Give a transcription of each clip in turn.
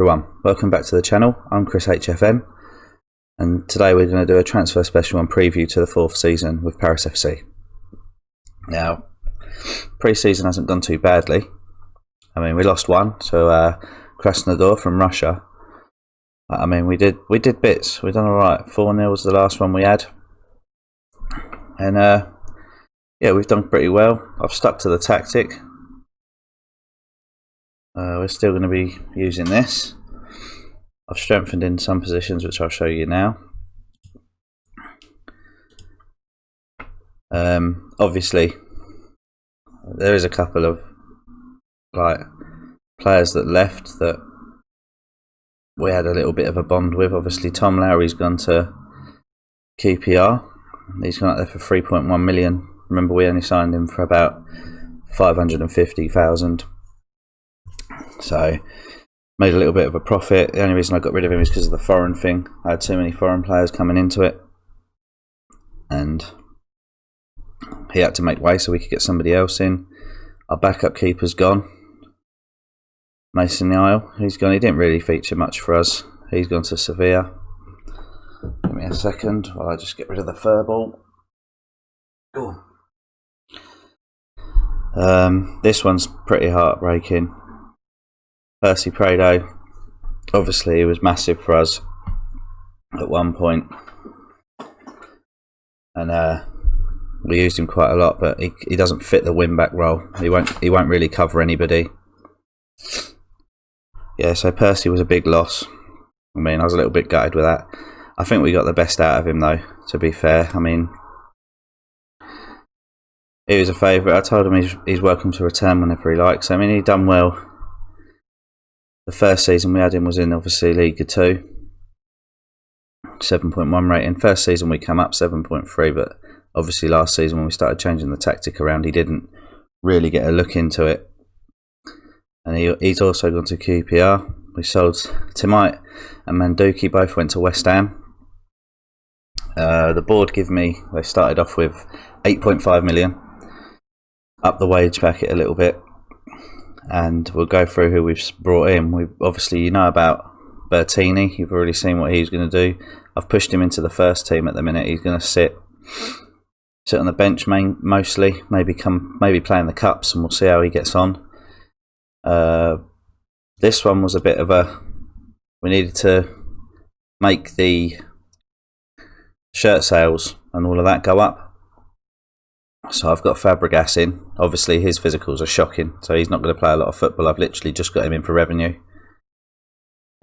everyone, welcome back to the channel. I'm Chris HFM, and today we're going to do a transfer special and preview to the 4th season with ParisFC. Now, pre-season hasn't gone too badly. I mean, we lost one to Krasnodar from Russia. I mean, we did bits. We've done all right. 4-0 was the last one we had, and yeah, we've done pretty well. I've stuck to the tactic. We're still going to be using this. I've strengthened in some positions, which I'll show you now. Obviously, there is a couple of players that left that we had a little bit of a bond with. Obviously, Tom Lowry's gone to QPR. He's gone up there for 3.1 million. Remember, we only signed him for about 550,000. So, made a little bit of a profit. The only reason I got rid of him is because of the foreign thing. I had too many foreign players coming into it, and he had to make way so we could get somebody else in. Our backup keeper's gone. Mason Niall, he's gone. He didn't really feature much for us. He's gone to Sevilla. Give me a second while I just get rid of the fur ball. Ooh. This one's pretty heartbreaking. Percy Prado, obviously he was massive for us at one point, and we used him quite a lot, but he doesn't fit the wing-back role. He won't really cover anybody. Yeah, so Percy was a big loss. I mean, I was a little bit gutted with that. I think we got the best out of him, though, to be fair. I mean, he was a favourite. I told him he's welcome to return whenever he likes. I mean, he'd done well. The first season we had him was in, obviously, Liga 2. 7.1 rating. First season we come up 7.3, but obviously last season when we started changing the tactic around, he didn't really get a look into it. And he's also gone to QPR. We sold Timite and Manduki, both went to West Ham. The board they started off with 8.5 million. Up the wage bracket a little bit. And we'll go through who we've brought in. Obviously, you know about Bertini. You've already seen what he's going to do. I've pushed him into the first team at the minute. He's going to sit on the bench mostly. Maybe play in the cups, and we'll see how he gets on. This one was a bit of we needed to make the shirt sales and all of that go up. So I've got Fabregas in. Obviously his physicals are shocking, so he's not going to play a lot of football. I've literally just got him in for revenue.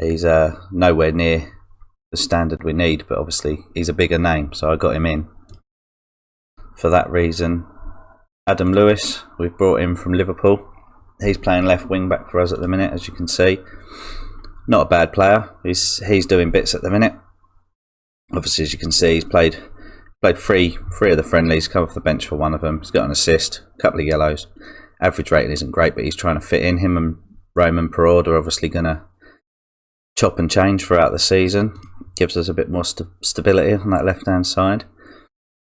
He's nowhere near the standard we need, but obviously he's a bigger name, so I got him in for that reason. Adam Lewis, we've brought him from Liverpool. He's playing left wing back for us at the minute, as you can see. Not a bad player. He's doing bits at the minute. Obviously, as you can see, he's played three of the friendlies, come off the bench for one of them. He's got an assist, a couple of yellows. Average rating isn't great, but he's trying to fit in. Him and Roman Perraud are obviously going to chop and change throughout the season. Gives us a bit more stability on that left-hand side.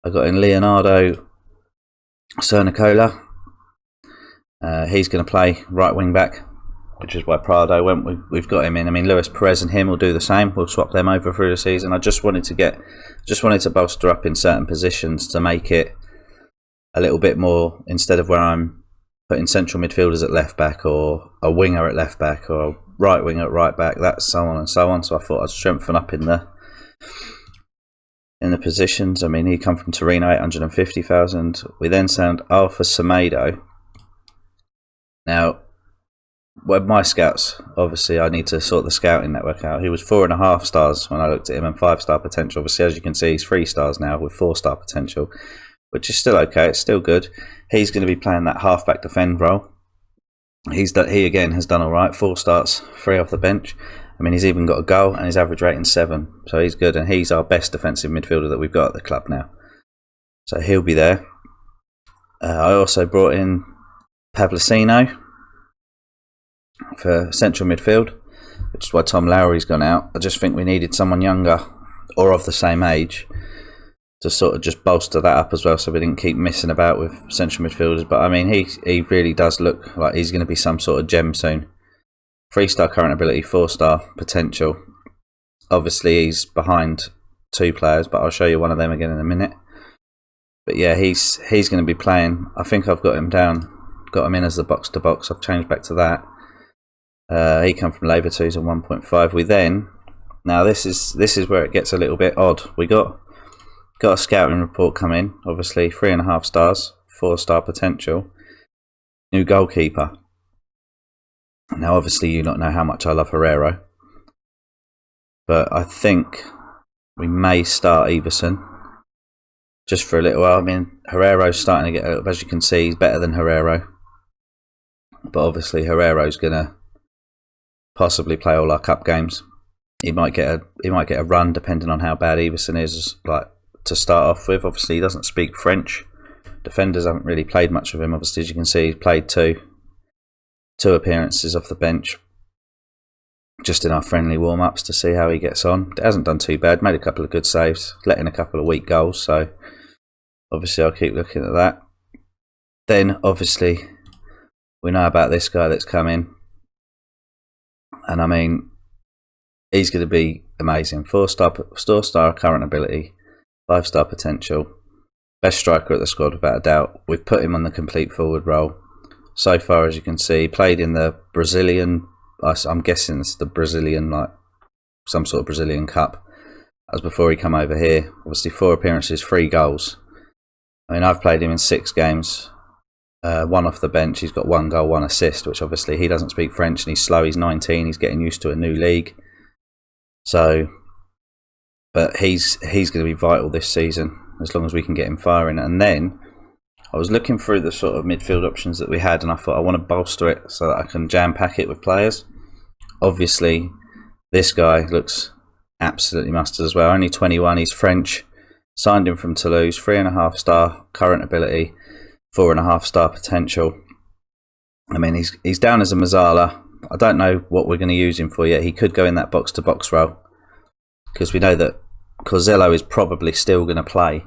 I got in Leonardo Cernicola. He's going to play right wing back, which is why Prado went. We've got him in. I mean, Luis Perez and him will do the same. We'll swap them over through the season. I just wanted to bolster up in certain positions to make it a little bit more, instead of where I'm putting central midfielders at left back, or a winger at left back, or a right winger at right back. That's so on and so on. So I thought I'd strengthen up in the positions. I mean, he come from Torino, 850,000. We then signed Alpha Semedo. Now, when my scouts, obviously I need to sort the scouting network out. He was 4.5 stars when I looked at him, and 5-star potential. Obviously, as you can see, he's 3 stars now with 4-star potential, which is still okay. It's still good. He's going to be playing that half-back defend role. He again has done all right. 4 starts, 3 off the bench. I mean, he's even got a goal, and his average rating 7, so he's good. And he's our best defensive midfielder that we've got at the club now, so he'll be there. I also brought in Pavlicino for central midfield, which is why Tom Lowry's gone out. I just think we needed someone younger or of the same age to sort of just bolster that up as well, so we didn't keep missing about with central midfielders. But I mean, he really does look like he's going to be some sort of gem soon 3-star current ability, 4-star potential. Obviously, he's behind 2 players, but I'll show you one of them again in a minute. But yeah, he's going to be playing. I think I've got him in as the box to box. I've changed back to that. He come from Labour 2s and 1.5. We then, now this is where it gets a little bit odd. We got a scouting report come in. Obviously, 3.5 stars, 4-star potential. New goalkeeper. Now, obviously, you not know how much I love Herrero, but I think we may start Everson just for a little while. I mean, Herrero's starting to get, as you can see, he's better than Herrero, but obviously Herrero's gonna possibly play all our cup games. He might get a run depending on how bad Everson is, like to start off with. Obviously, he doesn't speak French. Defenders haven't really played much of him. Obviously, as you can see, he's played two appearances off the bench just in our friendly warm-ups to see how he gets on. It hasn't done too bad, made a couple of good saves, let in a couple of weak goals, so obviously I'll keep looking at that. Then obviously we know about this guy that's come in, and I mean, he's going to be amazing. 4-star current ability, 5-star potential, best striker at the squad without a doubt. We've put him on the complete forward role so far, as you can see. He played in the Brazilian, I'm guessing it's the Brazilian, like some sort of Brazilian cup. That was before he come over here. Obviously 4 appearances, 3 goals. I mean, I've played him in 6 games, 1 off the bench. He's got 1 goal, 1 assist, which obviously he doesn't speak French and he's slow. He's 19. He's getting used to a new league. So, but he's going to be vital this season as long as we can get him firing. And then I was looking through the sort of midfield options that we had, and I thought I want to bolster it so that I can jam pack it with players. Obviously, this guy looks absolutely mustard as well. Only 21. He's French. Signed him from Toulouse. 3.5-star current ability, 4.5-star potential. I mean, he's down as a Mazzala. I don't know what we're going to use him for yet. He could go in that box-to-box role because we know that Corzello is probably still going to play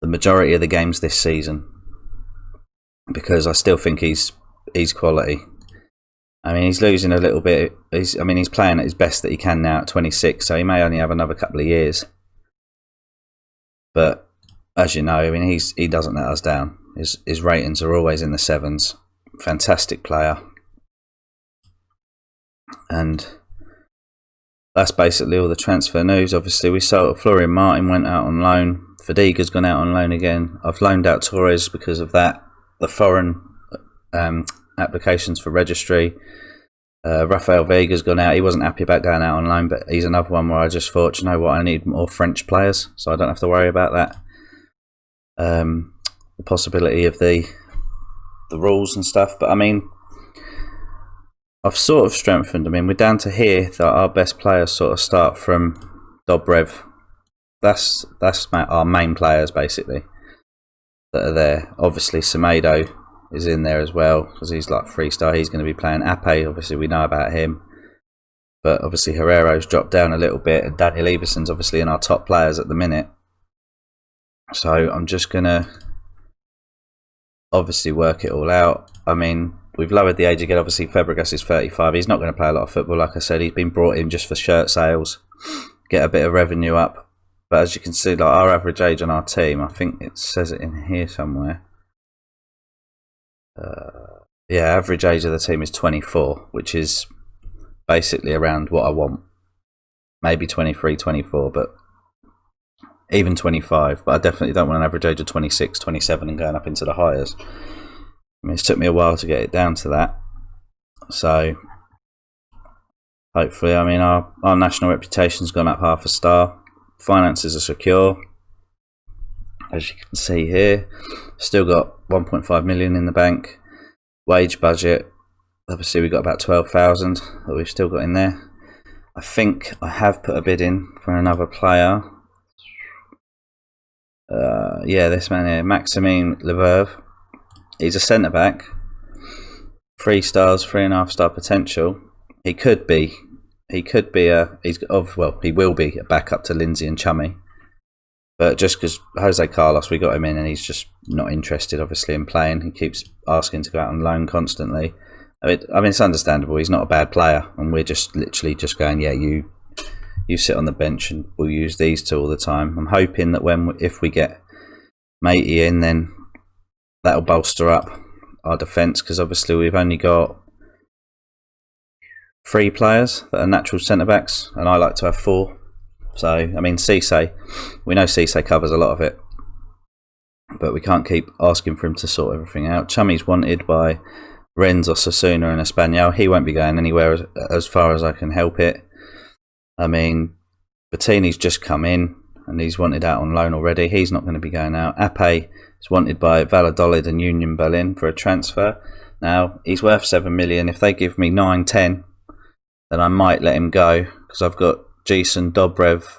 the majority of the games this season, because I still think he's quality. I mean, he's losing a little bit. He's playing at his best that he can now at 26, so he may only have another couple of years. But as you know, I mean, he doesn't let us down. His ratings are always in the 7s. Fantastic player. And that's basically all the transfer news. Obviously, we sold Florian Martin, went out on loan. Fadiga's gone out on loan again. I've loaned out Torres because of that. The foreign applications for registry. Rafael Vega's gone out. He wasn't happy about going out on loan, but he's another one where I just thought, you know what, I need more French players, so I don't have to worry about that. The possibility of the rules and stuff. But I mean, I've sort of strengthened. I mean, we're down to here that our best players sort of start from Dobrev. That's our main players basically that are there. Obviously, Semedo is in there as well because he's like 3-star. He's going to be playing. Ape, obviously, we know about him. But obviously, Herrero's dropped down a little bit, and Daniel Everson's obviously in our top players at the minute. So I'm just going to obviously work it all out. I mean, we've lowered the age again. Obviously, Fabregas is 35. He's not going to play a lot of football. Like I said, he's been brought in just for shirt sales, get a bit of revenue up. But as you can see, like our average age on our team, I think it says it in here somewhere. Yeah, average age of the team is 24, which is basically around what I want. Maybe 23, 24, but even 25. But I definitely don't want an average age of 26, 27 and going up into the hires. I mean, it's took me a while to get it down to that. So hopefully, I mean, our national reputation's gone up 0.5 star. Finances are secure, as you can see here. Still got 1.5 million in the bank. Wage budget, obviously we've got about 12,000 that we've still got in there. I think I have put a bid in for another player. Yeah, this man here, Maxime Leverve. He's a centre back, 3 stars, 3.5-star potential. He will be a backup to Lindsay and Chummy. But just because Jose Carlos, we got him in and he's just not interested, obviously, in playing. He keeps asking to go out on loan constantly. I mean, it's understandable. He's not a bad player, and we're just literally just going, yeah, you sit on the bench, and we'll use these two all the time. I'm hoping that if we get Matey in, then that'll bolster up our defence, because obviously we've only got 3 players that are natural centre backs, and I like to have 4. So I mean, Cisse, we know Cisse covers a lot of it, but we can't keep asking for him to sort everything out. Chummy's wanted by Rennes, Osasuna and Espanyol. He won't be going anywhere as far as I can help it. I mean, Bettini's just come in and he's wanted out on loan already. He's not going to be going out. Ape is wanted by Valladolid and Union Berlin for a transfer. Now, he's worth 7 million. If they give me 9, 10, then I might let him go, because I've got Jason, Dobrev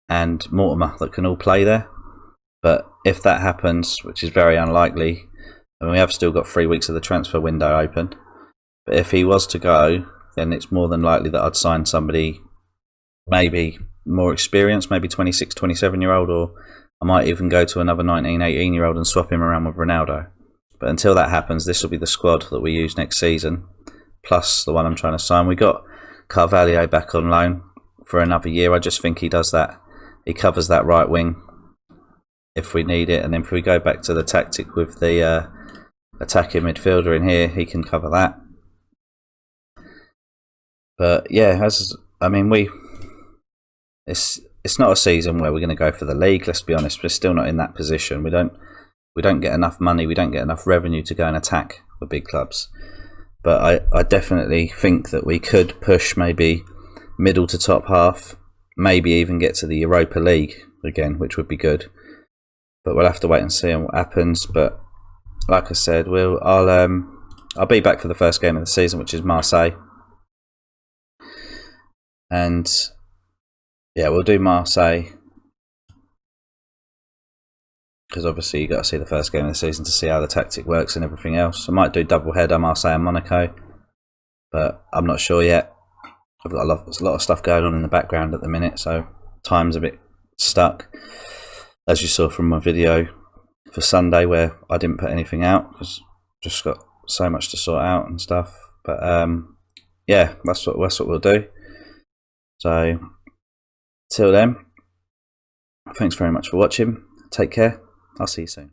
and Mortimer that can all play there. But if that happens, which is very unlikely, and we have still got 3 weeks of the transfer window open, but if he was to go, then it's more than likely that I'd sign somebody maybe more experienced, maybe 26, 27-year-old, or I might even go to another 19, 18-year-old and swap him around with Ronaldo. But until that happens, this will be the squad that we use next season, plus the one I'm trying to sign. We got Carvalho back on loan for another year. I just think he does that. He covers that right wing if we need it, and then if we go back to the tactic with the attacking midfielder in here, he can cover that. But yeah, it's not a season where we're going to go for the league. Let's be honest, we're still not in that position. We don't get enough money, we don't get enough revenue to go and attack the big clubs. But I definitely think that we could push maybe middle to top half, maybe even get to the Europa League again, which would be good. But we'll have to wait and see what happens. But like I said, I'll be back for the first game of the season, which is Marseille. And yeah, we'll do Marseille, because obviously you've got to see the first game of the season to see how the tactic works and everything else. I might do double header, Marseille and Monaco, but I'm not sure yet. I've got there's a lot of stuff going on in the background at the minute, so time's a bit stuck, as you saw from my video for Sunday where I didn't put anything out because just got so much to sort out and stuff. But yeah, that's what we'll do. So till then, thanks very much for watching. Take care. I'll see you soon.